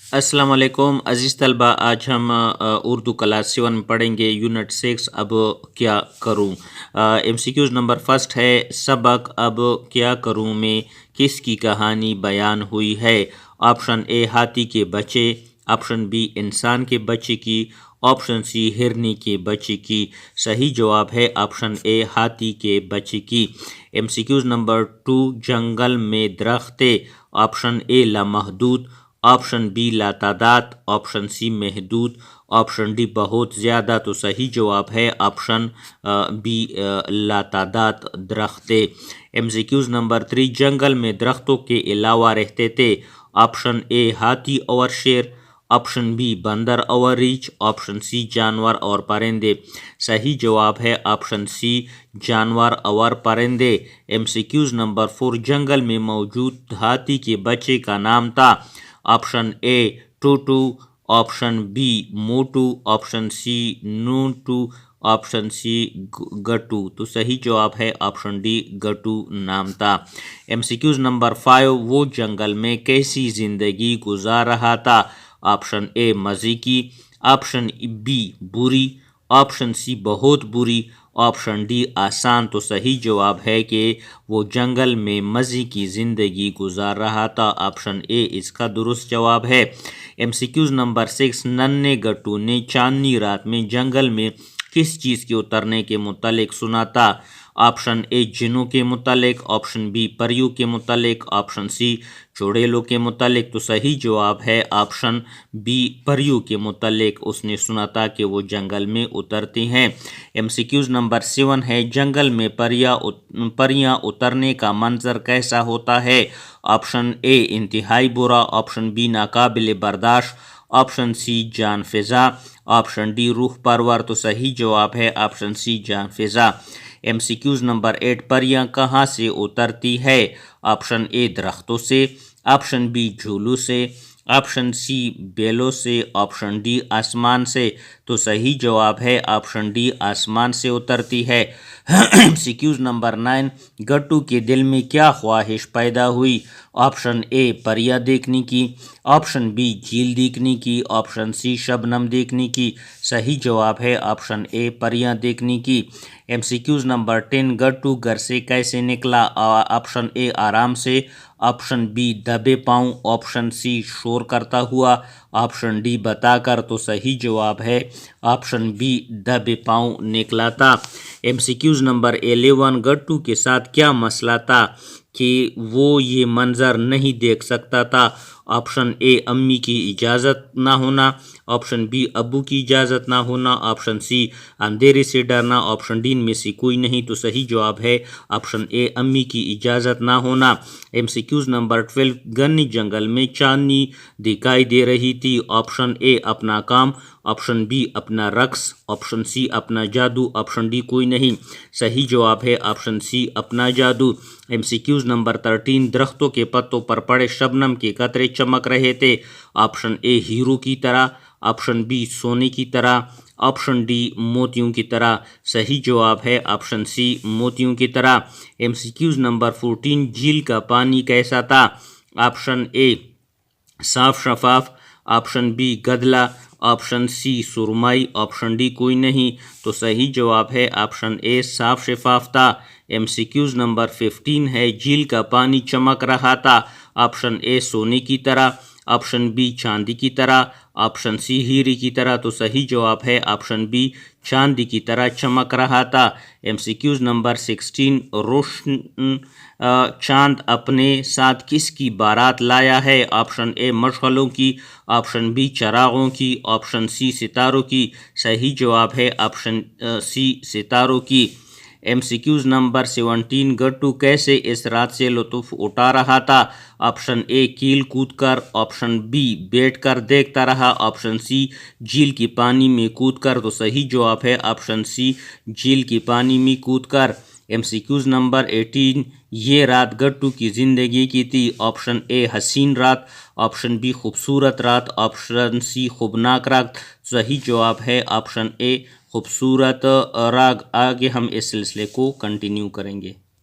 अस्सलाम वालेकुम अज़ीज़ तलबा। आज हम उर्दू क्लास 7 में पढ़ेंगे यूनिट 6 अब क्या करूं। MCQs नंबर फर्स्ट है, सबक अब क्या करूं में किसकी कहानी बयान हुई है। ऑप्शन ए हाथी के बच्चे, ऑप्शन बी इंसान के बच्चे की, ऑप्शन सी हिरनी के बच्चे की। सही जवाब है ऑप्शन ए हाथी के बच्चे की। MCQs नंबर 2, जंगल में दरख्ते, ऑप्शन ए लामहदूद, ऑप्शन बी लातादाद, ऑप्शन सी महदूद, ऑप्शन डी बहुत ज़्यादा। तो सही जवाब है ऑप्शन बी लातादाद दरख्ते। MCQs नंबर 3, जंगल में दरख्तों के अलावा रहते थे, ऑप्शन ए हाथी और शेर, ऑप्शन बी बंदर और रीछ, ऑप्शन सी जानवर और परिंदे। सही जवाब है ऑप्शन सी जानवर और परिंदे। MCQs नंबर 4, जंगल में मौजूद हाथी के बच्चे का नाम था, ऑप्शन ए टूटू, ऑप्शन बी मोटू, ऑप्शन सी नूटू, ऑप्शन सी गट्टू। तो सही जवाब है ऑप्शन डी गट्टू नाम था। MCQs नंबर 5, वो जंगल में कैसी जिंदगी गुजार रहा था, ऑप्शन ए मज़े की, ऑप्शन बी बुरी, ऑप्शन सी बहुत बुरी, ऑप्शन डी आसान। तो सही जवाब है कि वो जंगल में मज़े की ज़िंदगी गुजार रहा था, ऑप्शन ए इसका दुरुस्त जवाब है। MCQs नंबर 6, नन्हे गट्टू ने चांदनी रात में जंगल में किस चीज़ के उतरने के मुतालिक सुना था, ऑप्शन ए जिन्नों के मुतालिक, ऑप्शन बी परियों के मुतालिक, ऑप्शन सी चुड़ैलों के मुतालिक। तो सही जवाब है ऑप्शन बी परियों के मुतालिक उसने सुना था कि वो जंगल में उतरती हैं। MCQs नंबर 7 है, जंगल में परियां उतरने का मंजर कैसा होता है, ऑप्शन ए इंतहाई बुरा, ऑप्शन बी नाकाबिल बर्दाश्त, ऑप्शन सी जान फिजा, ऑप्शन डी रूह परवर। तो सही जवाब है ऑप्शन सी जान फिजा। MCQs नंबर 8, परियां कहाँ से उतरती है, ऑप्शन ए दरख्तों से, ऑप्शन बी झूलों से, ऑप्शन सी बेलों से, ऑप्शन डी आसमान से। तो सही जवाब है ऑप्शन डी आसमान से उतरती है। MCQs नंबर 9, गट्टू के दिल में क्या ख्वाहिश पैदा हुई, ऑप्शन ए परियां देखने की, ऑप्शन बी झील देखने की, ऑप्शन सी शबनम देखने की। सही जवाब है ऑप्शन ए परियां देखने की। MCQs नंबर 10, गट्टू घर से कैसे निकला, ऑप्शन ए आराम से, ऑप्शन बी दबे पाँव, ऑप्शन सी शोर करता हुआ, ऑप्शन डी बताकर। तो सही जवाब है ऑप्शन बी दबे पाँव निकला था। MCQs नंबर 11, गट्टू के साथ क्या मसला था कि वो ये मंजर नहीं देख सकता था, ऑप्शन ए अम्मी की इजाज़त ना होना, ऑप्शन बी अब्बू की इजाज़त ना होना, ऑप्शन सी अंधेरे से डरना, ऑप्शन डी में से कोई नहीं। तो सही जवाब है ऑप्शन ए अम्मी की इजाज़त ना होना। MCQs नंबर 12, घने जंगल में चांदनी दिखाई दे रही थी, ऑप्शन ए अपना काम, ऑप्शन बी अपना रक्स, ऑप्शन सी अपना जादू, ऑप्शन डी कोई नहीं। सही जवाब है ऑप्शन सी अपना जादू। MCQs नंबर 13, दरख्तों के पत्तों पर पड़े शबनम के कतरे चमक रहे थे, ऑप्शन ए हीरो की तरह, ऑप्शन बी सोने की तरह, ऑप्शन डी मोतियों की तरह। सही जवाब है ऑप्शन सी मोतियों की तरह। MCQs नंबर 14, झील का पानी कैसा था, ऑप्शन ए साफ शफाफ, ऑप्शन बी गदला, ऑप्शन सी सुरमई, ऑप्शन डी कोई नहीं। तो सही जवाब है ऑप्शन ए साफ शफाफ था। MCQs नंबर 15 है, झील का पानी चमक रहा था, ऑप्शन ए सोने की तरह, ऑप्शन बी चांदी की तरह, ऑप्शन सी हीरे की तरह। तो सही जवाब है ऑप्शन बी चांदी की तरह चमक रहा था। MCQs नंबर 16, रोशन चांद अपने साथ किसकी बारात लाया है, ऑप्शन ए मशगलों की, ऑप्शन बी चरागों की, ऑप्शन सी सितारों की। सही जवाब है ऑप्शन सी सितारों की। MCQs नंबर 17, गट्टू कैसे इस रात से लुत्फ उठा रहा था, ऑप्शन ए कील कूद कर, ऑप्शन बी बैठ कर देखता रहा, ऑप्शन सी झील की पानी में कूद कर। तो सही जवाब है ऑप्शन सी झील की पानी में कूद कर। MCQs नंबर 18, ये रात गट्टू की ज़िंदगी की थी, ऑप्शन ए हसीन रात, ऑप्शन बी खूबसूरत रात, ऑप्शन सी खूबनाक रात। सही जवाब है ऑप्शन ए खूबसूरत रात। आगे हम इस सिलसिले को कंटिन्यू करेंगे।